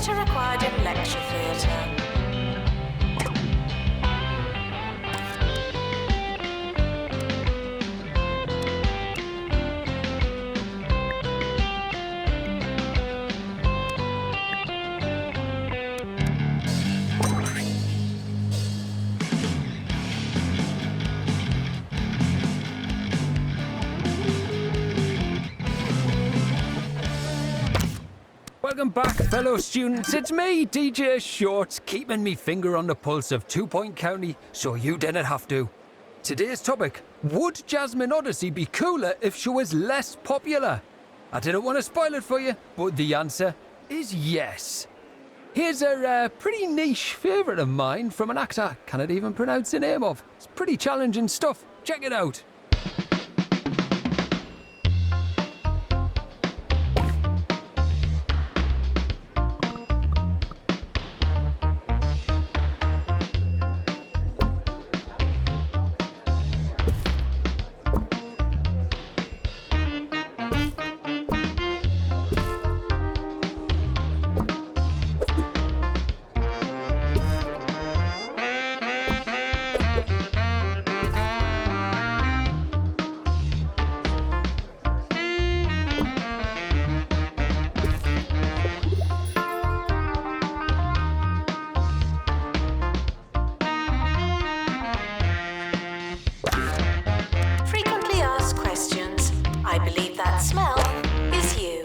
Janitor required in lecture theatre. Welcome back, fellow students. It's me, DJ Shorts, keeping me finger on the pulse of 2 Point County so you didn't have to. Today's topic, would Jasmine Odyssey be cooler if she was less popular? I didn't want to spoil it for you, but the answer is yes. Here's a pretty niche favourite of mine from an actor I cannot even pronounce the name of. It's pretty challenging stuff. Check it out. Frequently asked questions. I believe that smell is you.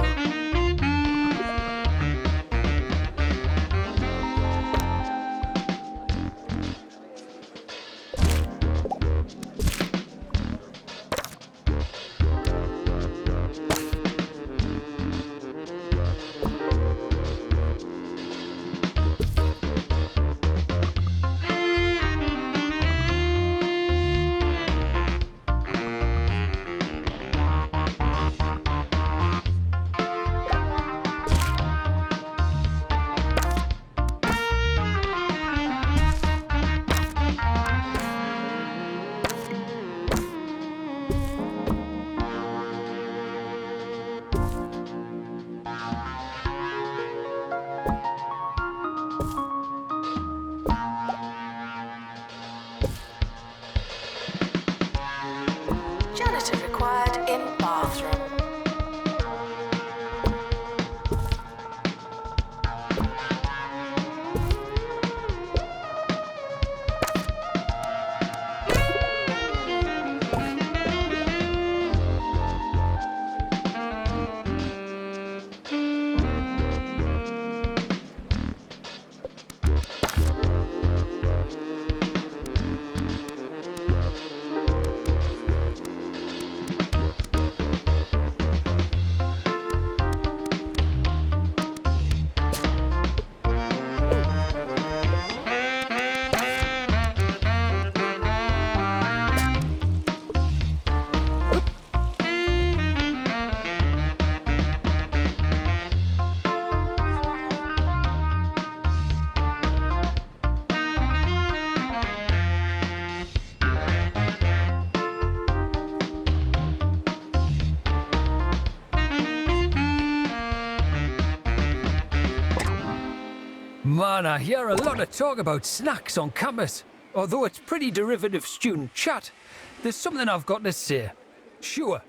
Janitor required in bathroom. Man, I hear a lot of talk about snacks on campus. Although it's pretty derivative student chat, there's something I've got to say. Sure,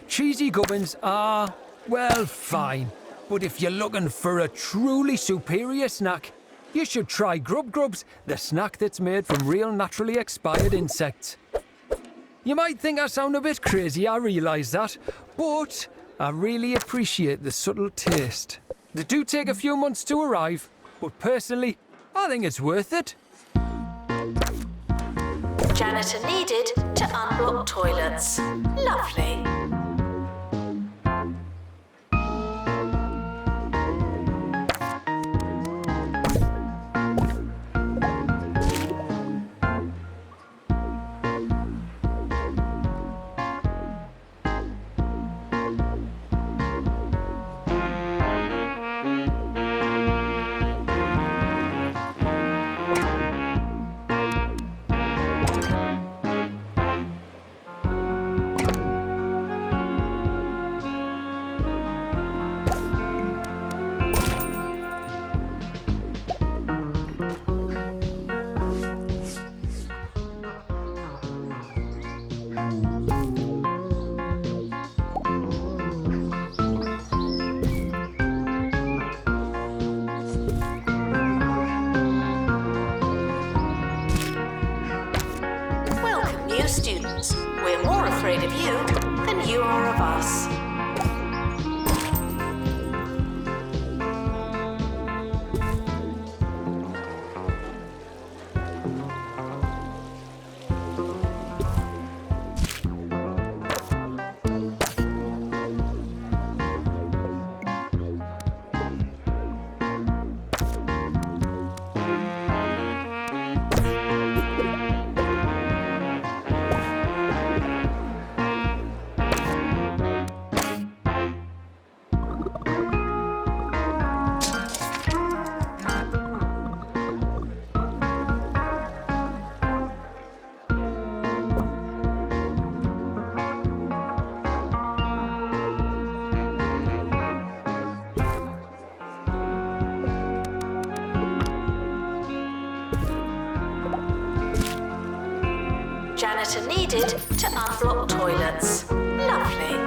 cheesy gubbins are, well, fine. But if you're looking for a truly superior snack, you should try Grub Grubs, the snack that's made from real naturally expired insects. You might think I sound a bit crazy, I realise that, but I really appreciate the subtle taste. They do take a few months to arrive, but personally, I think it's worth it. Janitor needed to unblock toilets. Lovely. Janitor needed to unblock toilets. Lovely.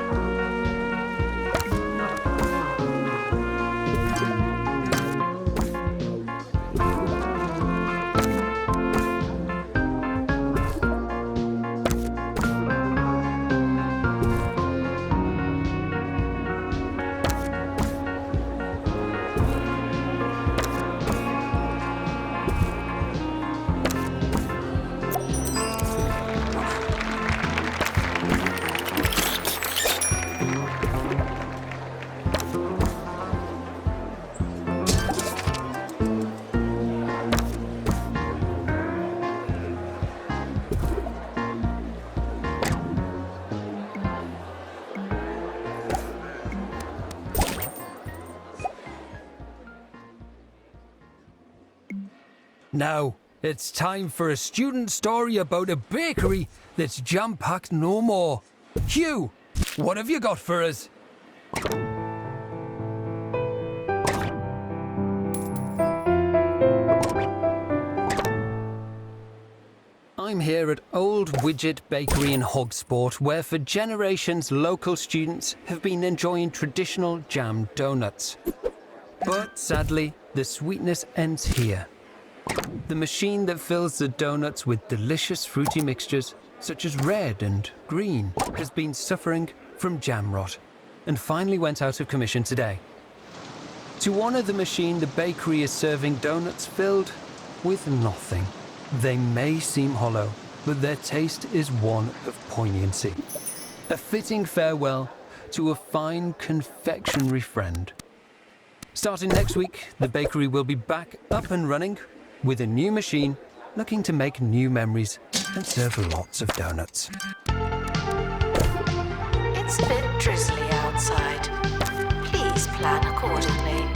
Now, it's time for a student story about a bakery that's jam-packed no more. Hugh, what have you got for us? I'm here at Old Widget Bakery in Hogsport, where for generations local students have been enjoying traditional jam donuts. But sadly, the sweetness ends here. The machine that fills the donuts with delicious fruity mixtures, such as red and green, has been suffering from jam rot and finally went out of commission today. To honour the machine, the bakery is serving donuts filled with nothing. They may seem hollow, but their taste is one of poignancy. A fitting farewell to a fine confectionery friend. Starting next week, the bakery will be back up and running with a new machine, looking to make new memories and serve lots of donuts. It's a bit drizzly outside. Please plan accordingly.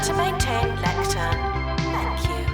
To maintain lectern. Thank you.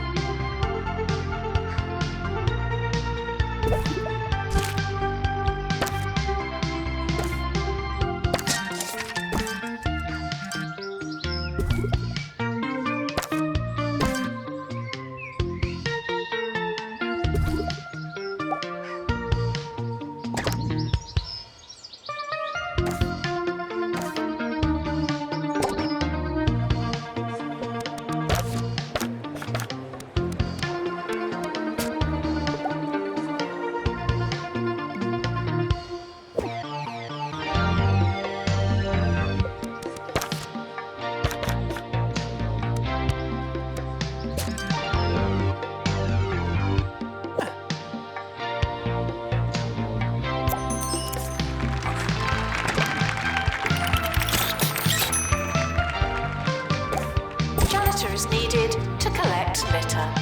Is needed to collect litter.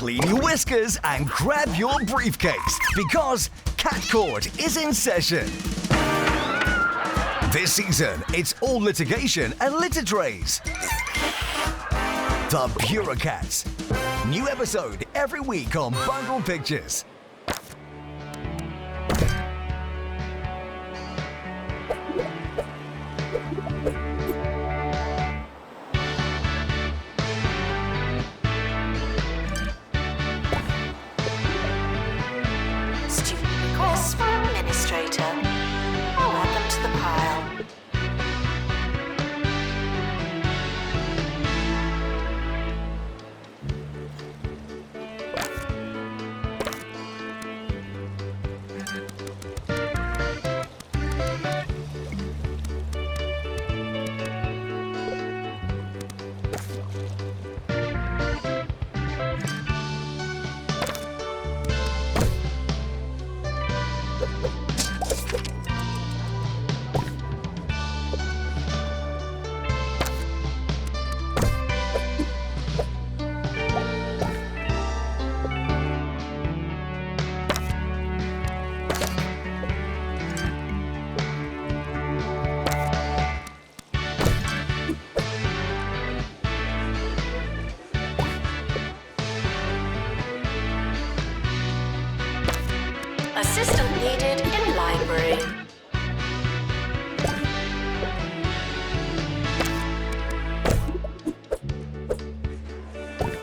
Clean your whiskers and grab your briefcase because Cat Court is in session. This season, it's all litigation and litter trays. The bureaucrats, New episode every week on Bundle Pictures. Student requests for administrator. I'll add them to the pile. Assistant needed in library.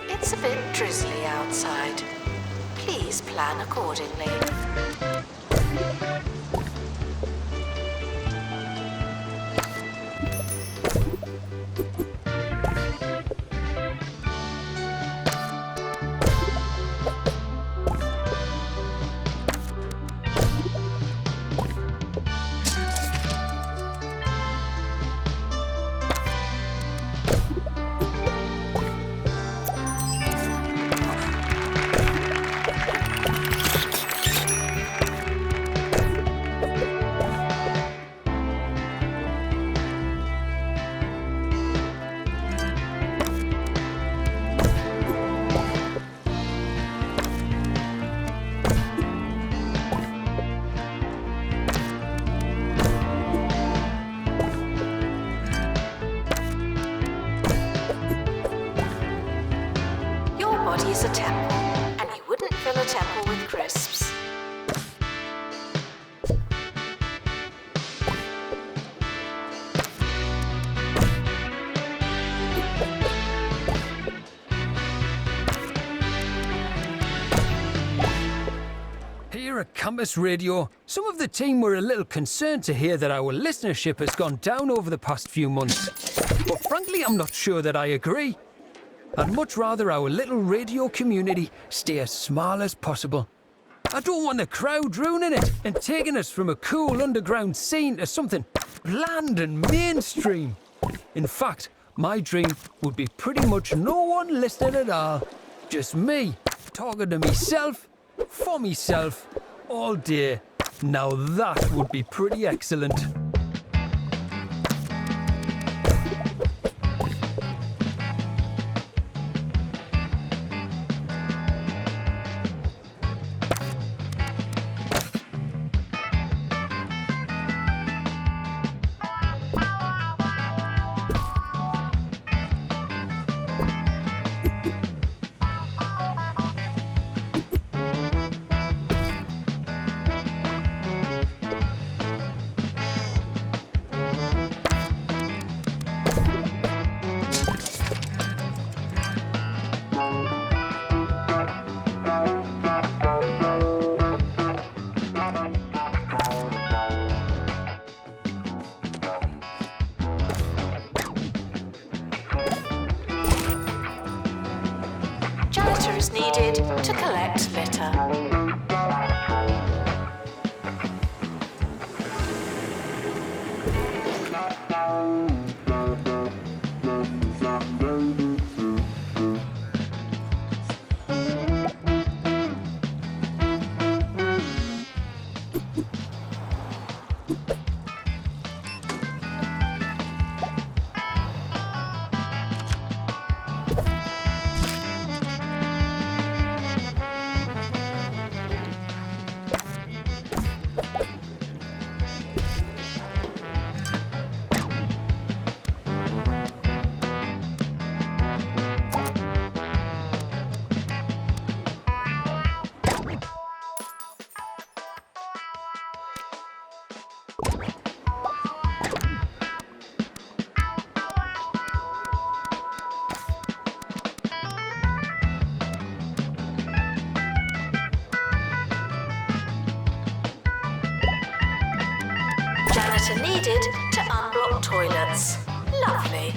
It's a bit drizzly outside. Please plan accordingly. Your body is a temple, and you wouldn't fill a temple with crisps. Here at Campus Radio, some of the team were a little concerned to hear that our listenership has gone down over the past few months. But frankly, I'm not sure that I agree. I'd much rather our little radio community stay as small as possible. I don't want the crowd ruining it and taking us from a cool underground scene to something bland and mainstream. In fact, my dream would be pretty much no one listening at all. Just me, talking to myself, for myself, all day. Now that would be pretty excellent. Janitor needed to unblock toilets. Lovely.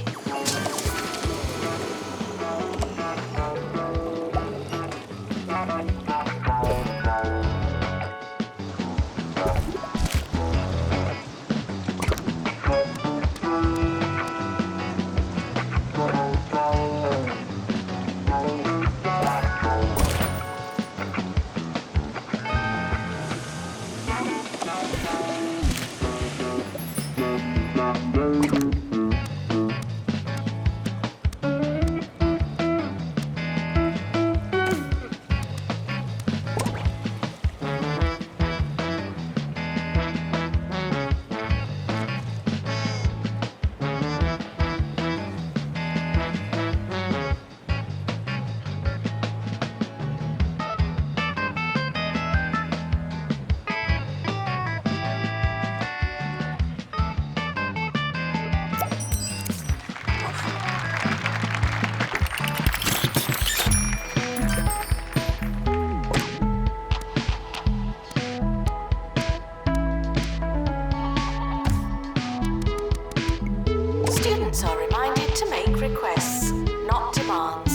Students are reminded to make requests, not demands.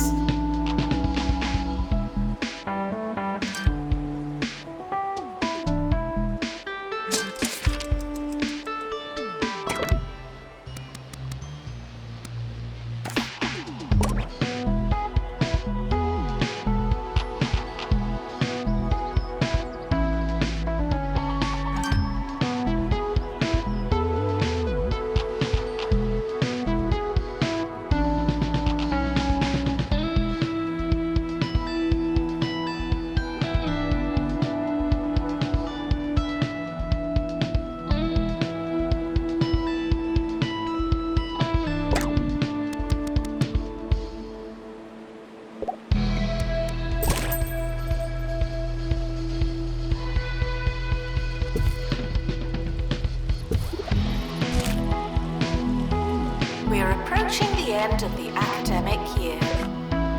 We are approaching the end of the academic year.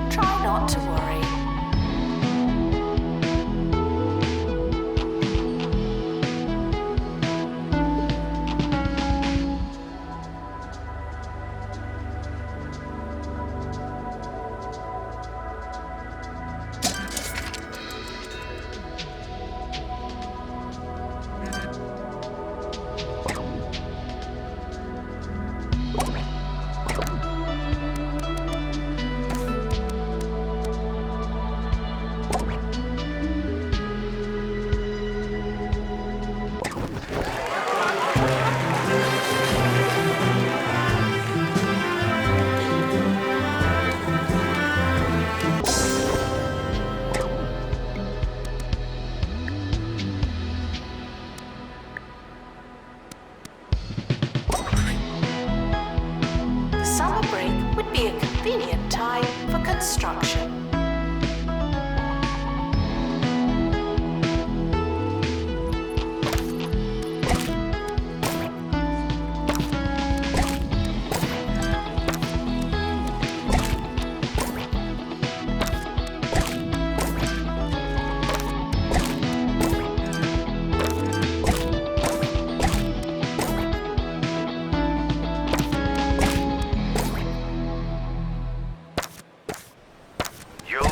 Try not to worry. Summer break would be a convenient time for construction.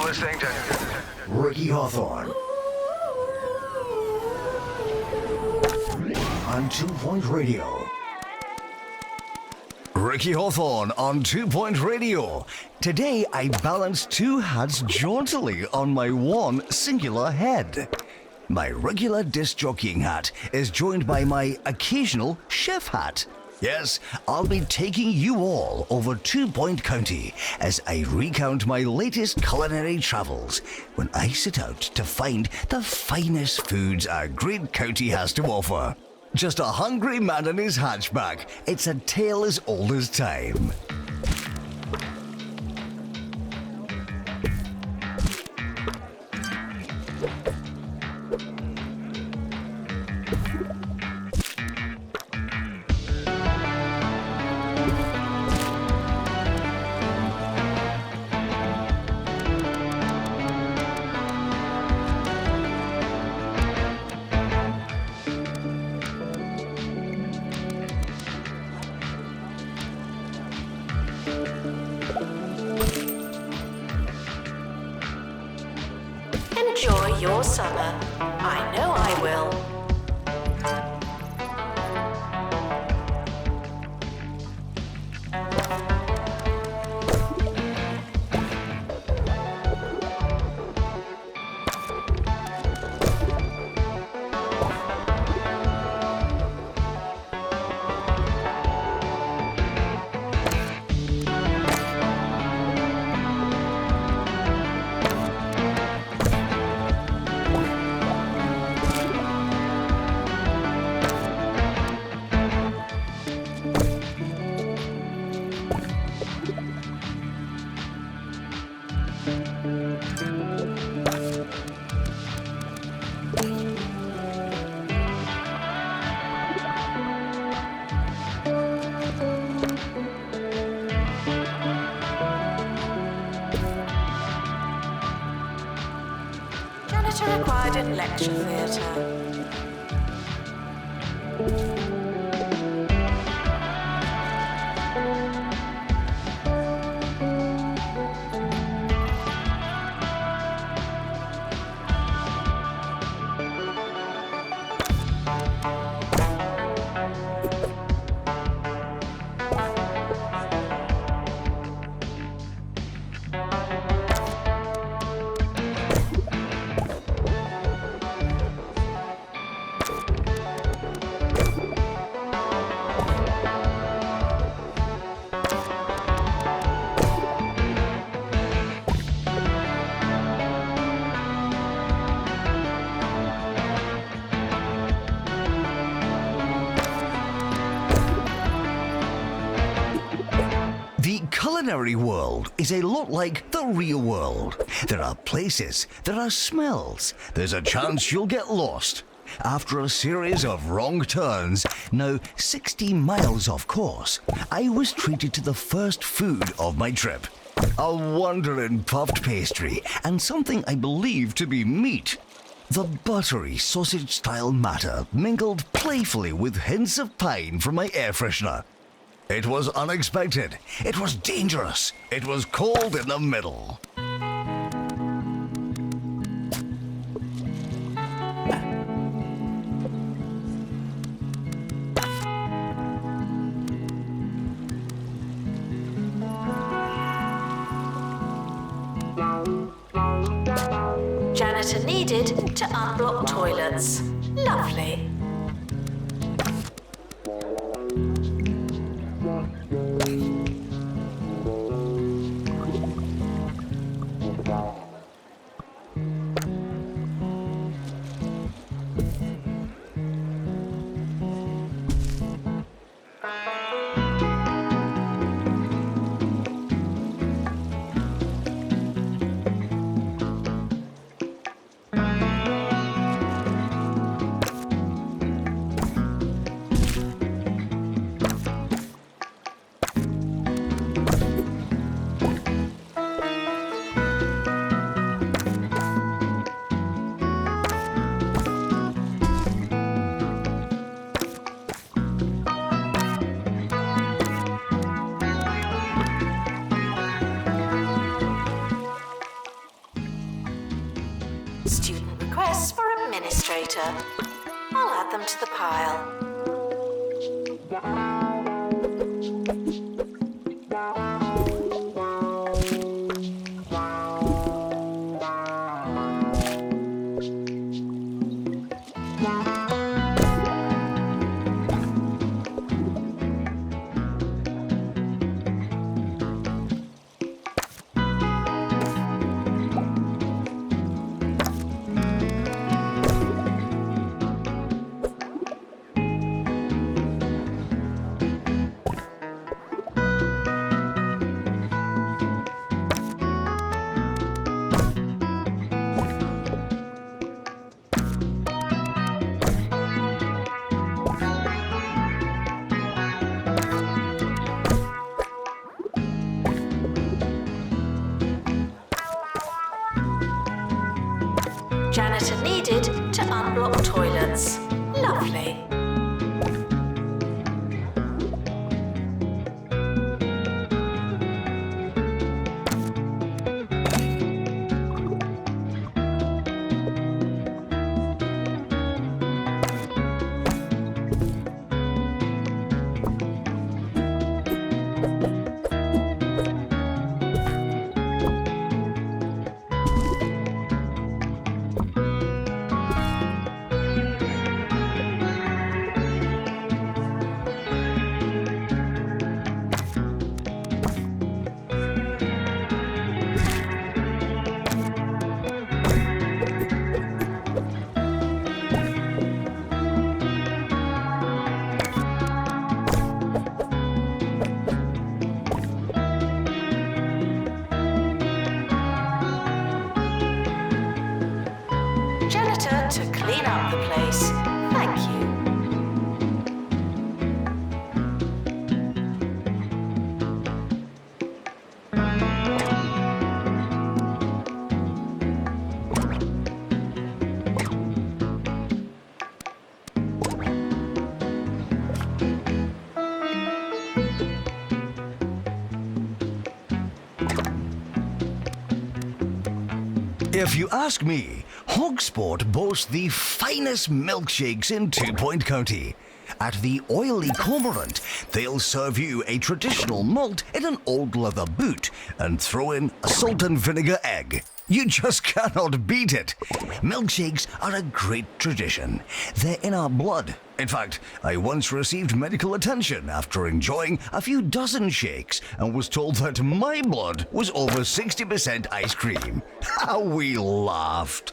Listening to Ricky Hawthorne on 2 Point Radio. Ricky Hawthorne on 2 Point Radio. Today I balance two hats jauntily on my one singular head. My regular disc jockeying hat is joined by my occasional chef hat. Yes, I'll be taking you all over 2 Point County as I recount my latest culinary travels when I set out to find the finest foods our great county has to offer. Just a hungry man and his hatchback. It's a tale as old as time. your summer. I know I will. Janitor required in lecture theatre. The culinary world is a lot like the real world. There are places, there are smells, there's a chance you'll get lost. After a series of wrong turns, now 60 miles off course, I was treated to the first food of my trip. A wondering puffed pastry and something I believe to be meat. The buttery sausage-style matter mingled playfully with hints of pine from my air freshener. It was unexpected. It was dangerous. It was cold in the middle. Janitor needed to unblock toilets. Lovely. Student requests for administrator. I'll add them to the pile. Janitor needed to unblock toilets. Lovely. If you ask me, Hogsport boasts the finest milkshakes in 2 Point County. At the Oily Cormorant, they'll serve you a traditional malt in an old leather boot and throw in a salt and vinegar egg. You just cannot beat it. Milkshakes are a great tradition. They're in our blood. In fact, I once received medical attention after enjoying a few dozen shakes and was told that my blood was over 60% ice cream. How we laughed.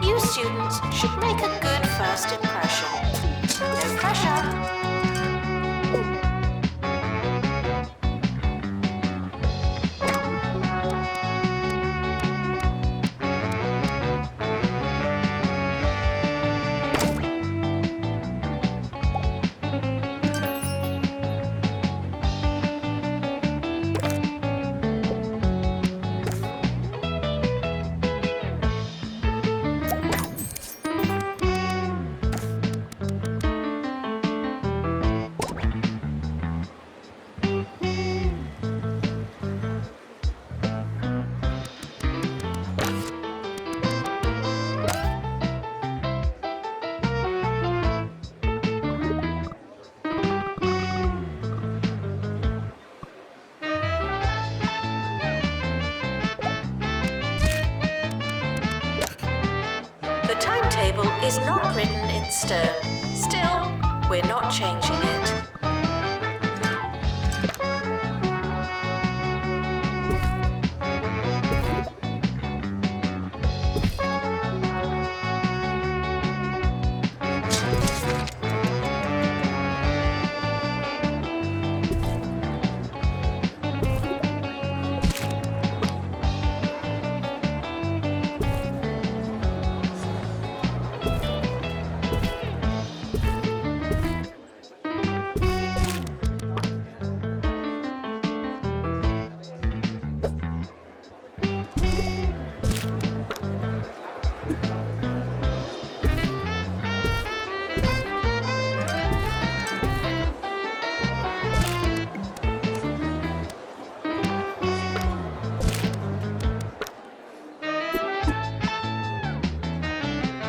You students should make a good first impression. No pressure. The timetable is not written in stone. Still, we're not changing it.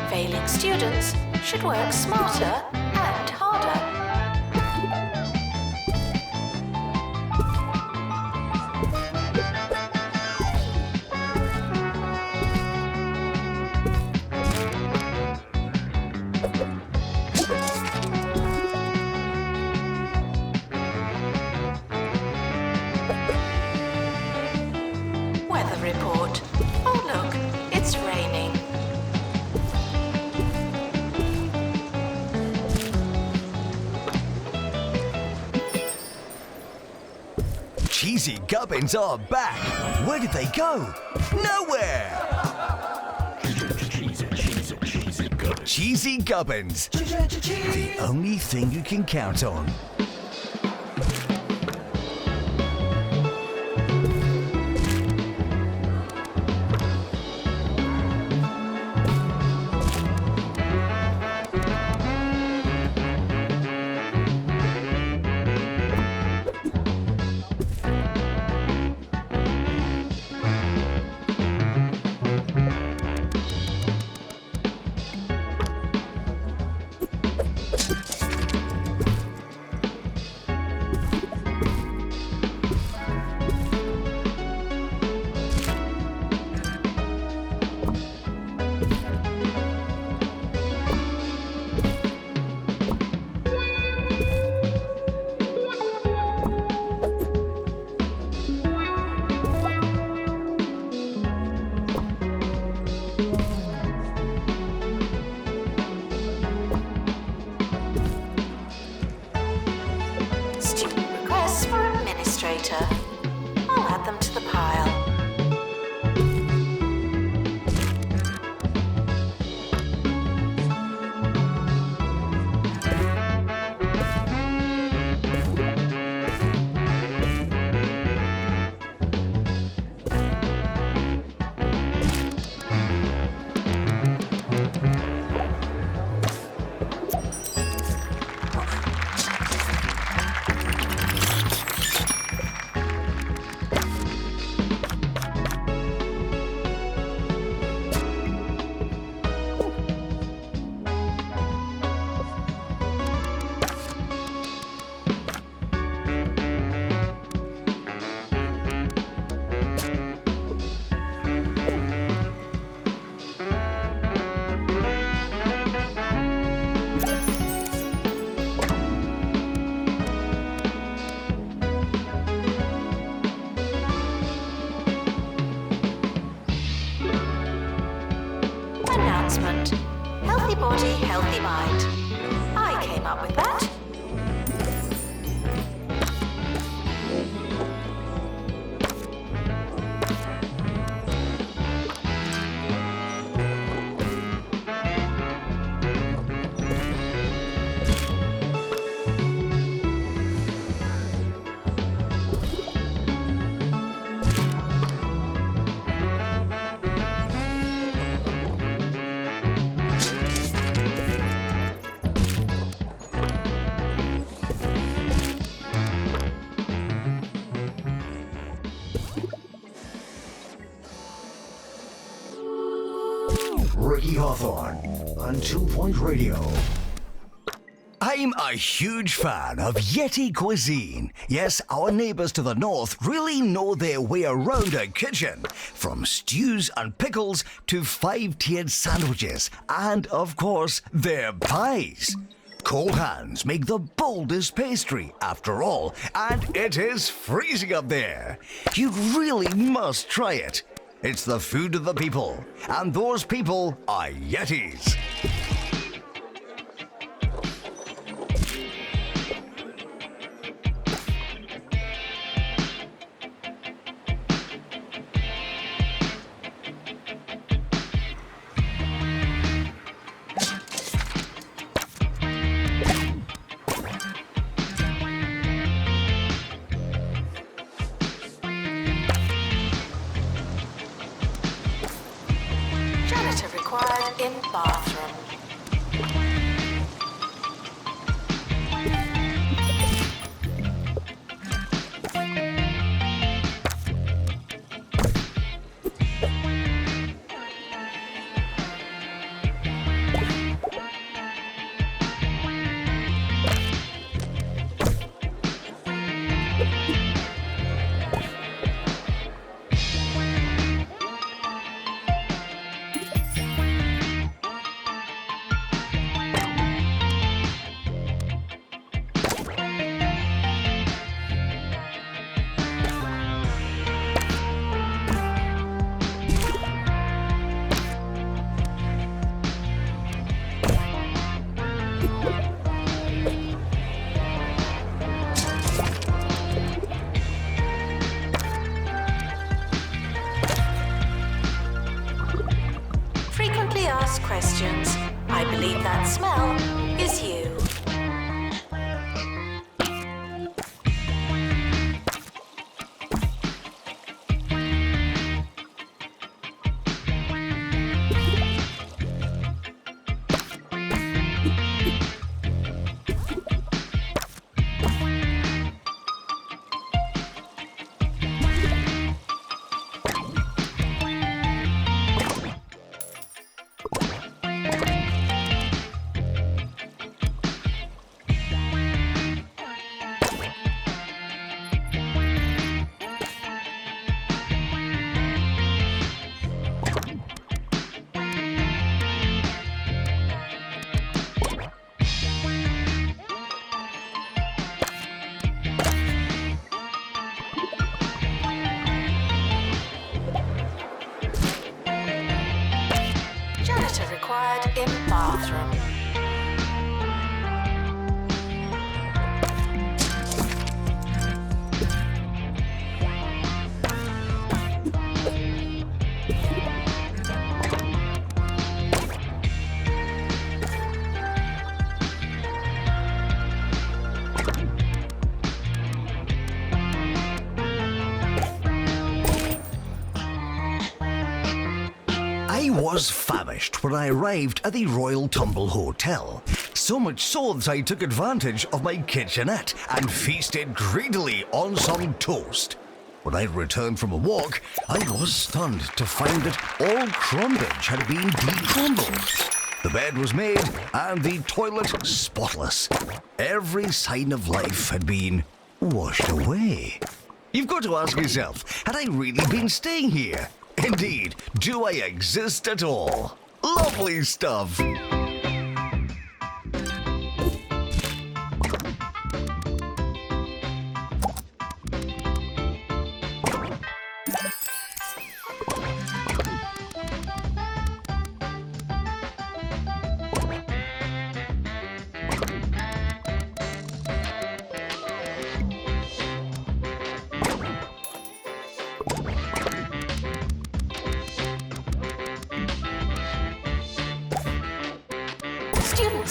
Failing students should work smarter and harder. Weather report. Oh look, it's raining. Cheesy Gubbins are back. Where did they go? Nowhere! Cheesy Gubbins. The only thing you can count on. I'll add them to the pile. body, healthy mind. I came up with that. Ricky Hawthorne on 2 Point Radio. I'm a huge fan of Yeti cuisine. Yes, our neighbors to the north really know their way around a kitchen. From stews and pickles to 5-tiered sandwiches and, of course, their pies. Cold hands make the boldest pastry, after all, and it is freezing up there. You really must try it. It's the food of the people, and those people are Yetis. In bathroom. Questions. I believe that smell is you. Required in bathroom. I was famished when I arrived at the Royal Tumble Hotel. So much so that I took advantage of my kitchenette and feasted greedily on some toast. When I returned from a walk, I was stunned to find that all crumbage had been decrumbled. The bed was made and the toilet spotless. Every sign of life had been washed away. You've got to ask yourself, had I really been staying here? Indeed, do I exist at all? Lovely stuff!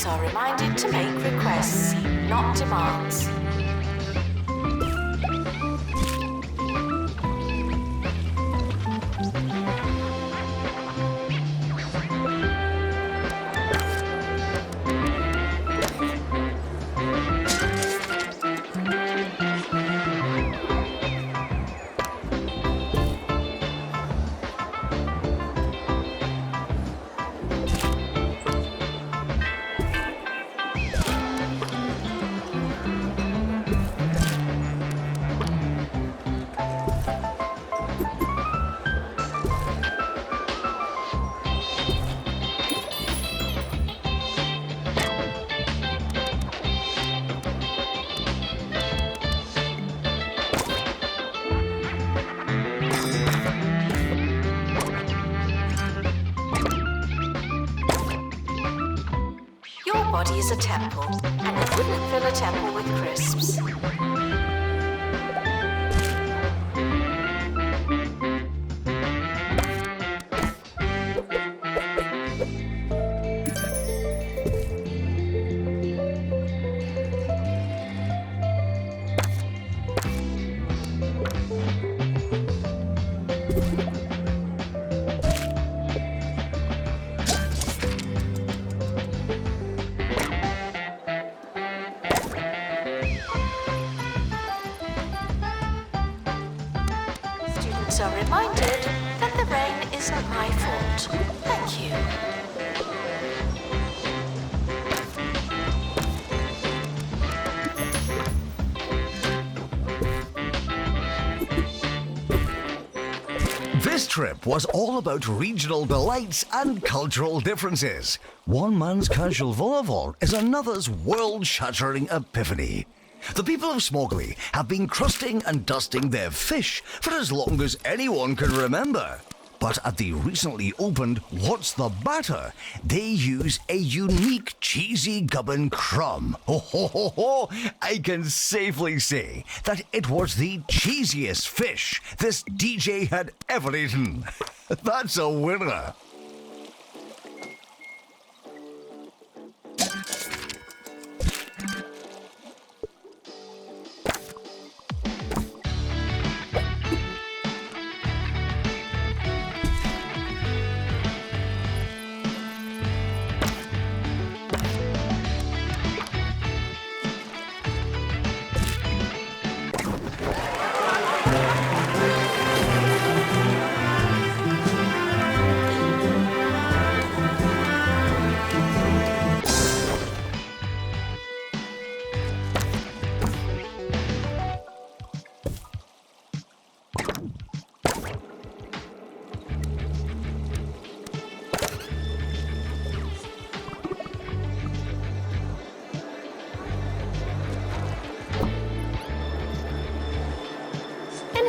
Students are reminded to make requests, not demands. Your body is a temple, and you couldn't fill a temple with crisps. Students are reminded that the rain isn't my fault. Thank you. This trip was all about regional delights and cultural differences. One man's casual volleyball is another's world-shattering epiphany. The people of Smogly have been crusting and dusting their fish for as long as anyone can remember. But at the recently opened What's the Batter, they use a unique cheesy gubbin crumb. Ho ho ho ho! I can safely say that it was the cheesiest fish this DJ had ever eaten. That's a winner.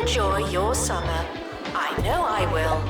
Enjoy your summer. I know I will.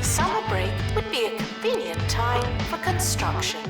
Summer break would be a convenient time for construction.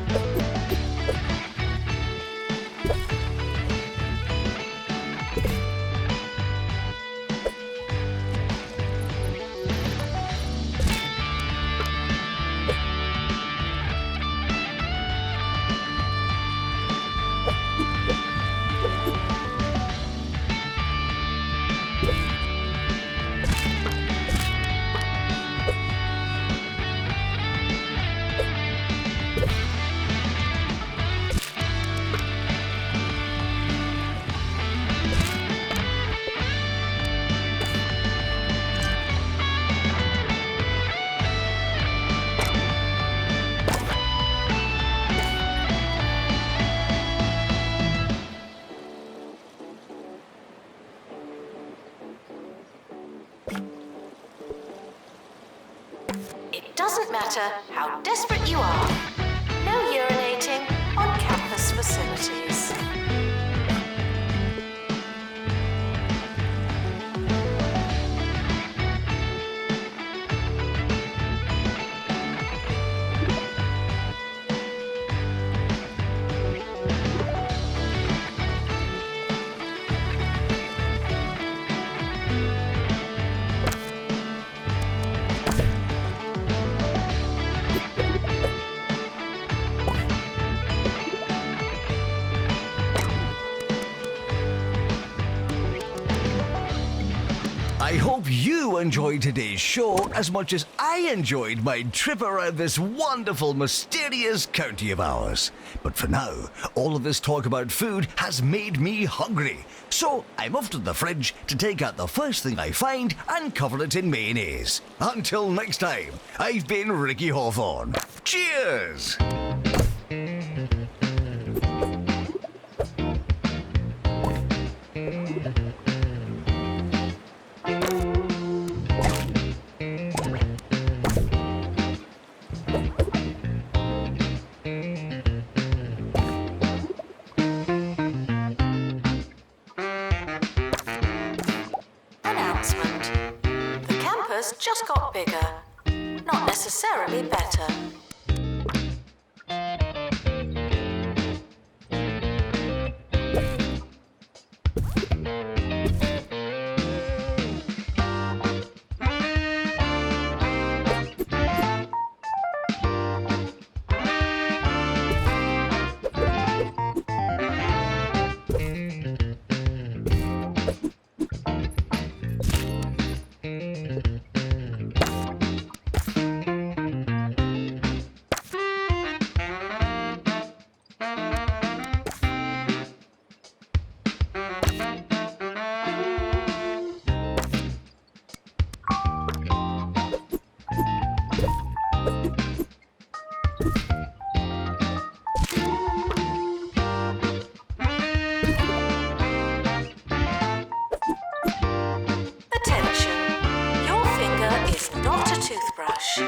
It doesn't matter how desperate you are. No urinating on campus facilities. I hope you enjoyed today's show as much as I enjoyed my trip around this wonderful, mysterious county of ours. But for now, all of this talk about food has made me hungry. So I'm off to the fridge to take out the first thing I find and cover it in mayonnaise. Until next time, I've been Ricky Hawthorne. Cheers! Announcement. The campus just got bigger, not necessarily better. Attention, your finger is not a toothbrush.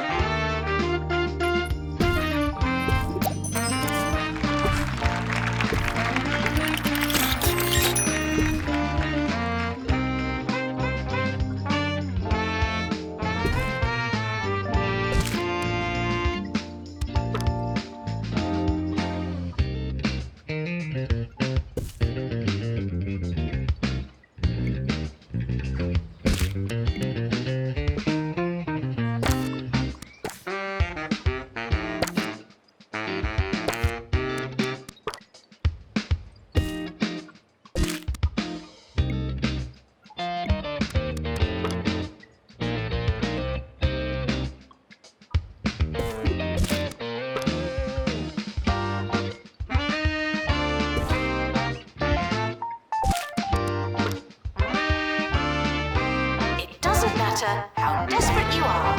It doesn't matter how desperate you are.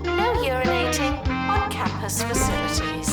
No urinating on campus facilities.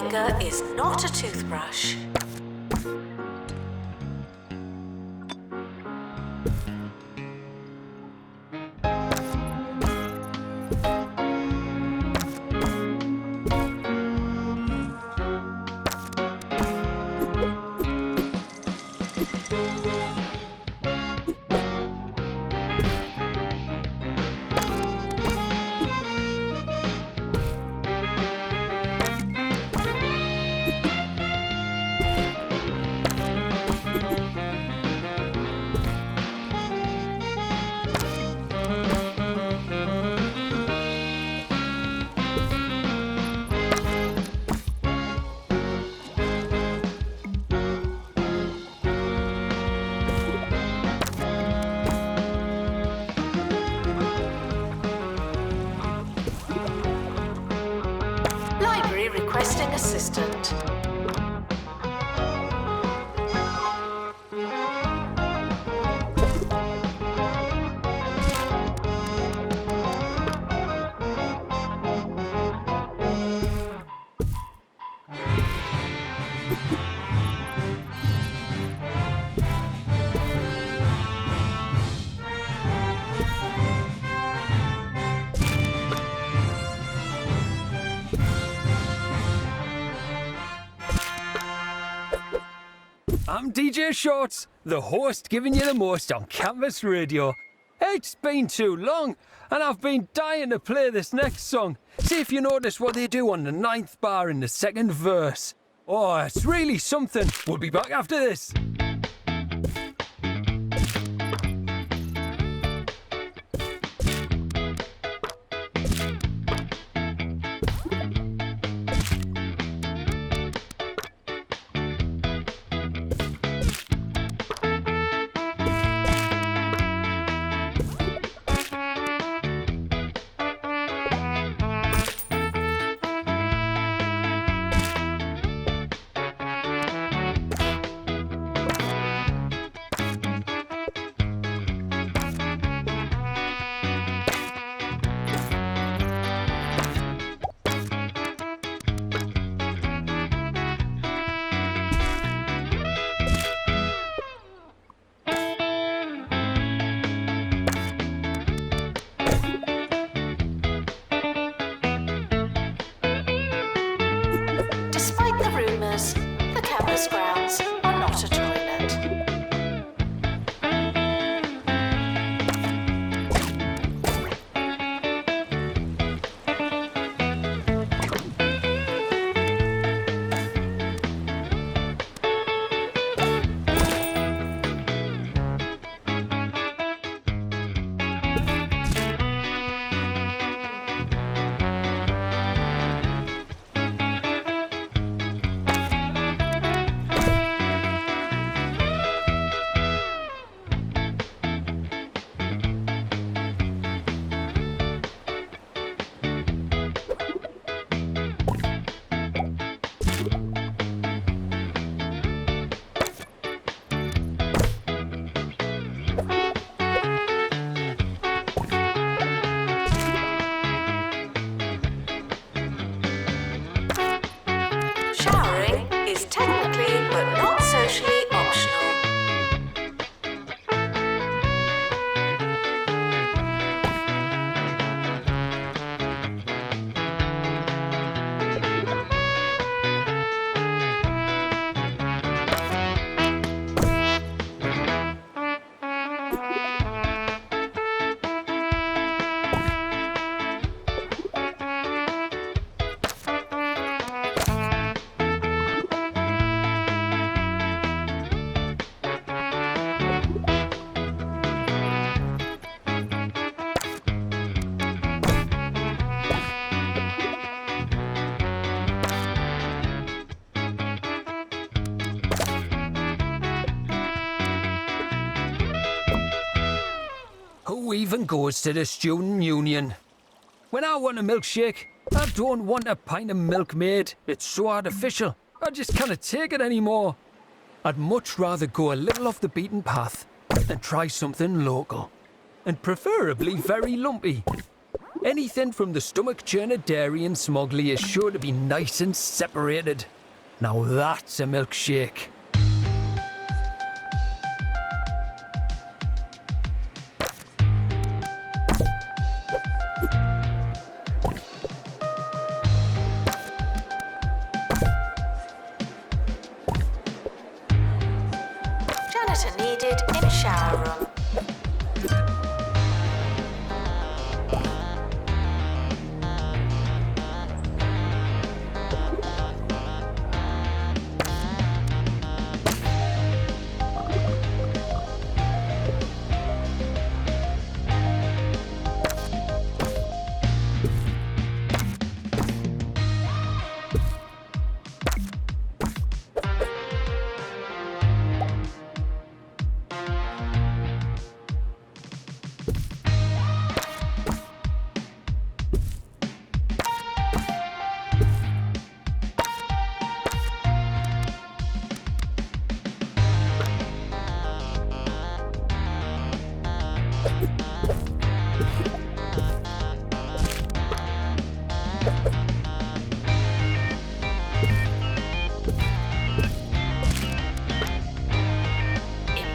finger is not a toothbrush. Requesting assistant. I'm DJ Shorts, the host giving you the most on campus radio. It's been too long, and I've been dying to play this next song. See if you notice what they do on the 9th bar in the 2nd verse. Oh, it's really something. We'll be back after this. The campus grounds are not a toilet. Who even goes to the student union? When I want a milkshake, I don't want a pint of Milkmaid. It's so artificial. I just can't take it anymore. I'd much rather go a little off the beaten path and try something local. And preferably very lumpy. Anything from the stomach churner dairy and smuggly is sure to be nice and separated. Now that's a milkshake. Janitor needed in shower room.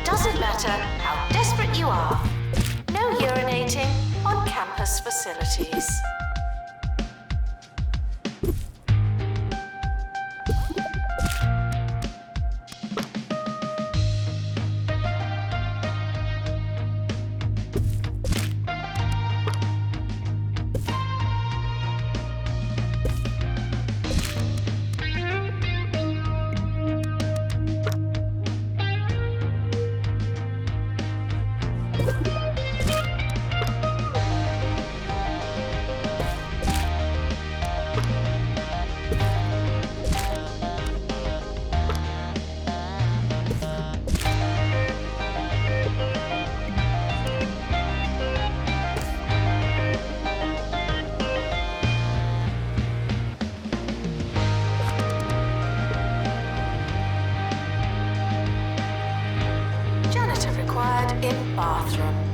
Doesn't matter how desperate you are. No urinating on campus facilities. Janitor required in bathroom.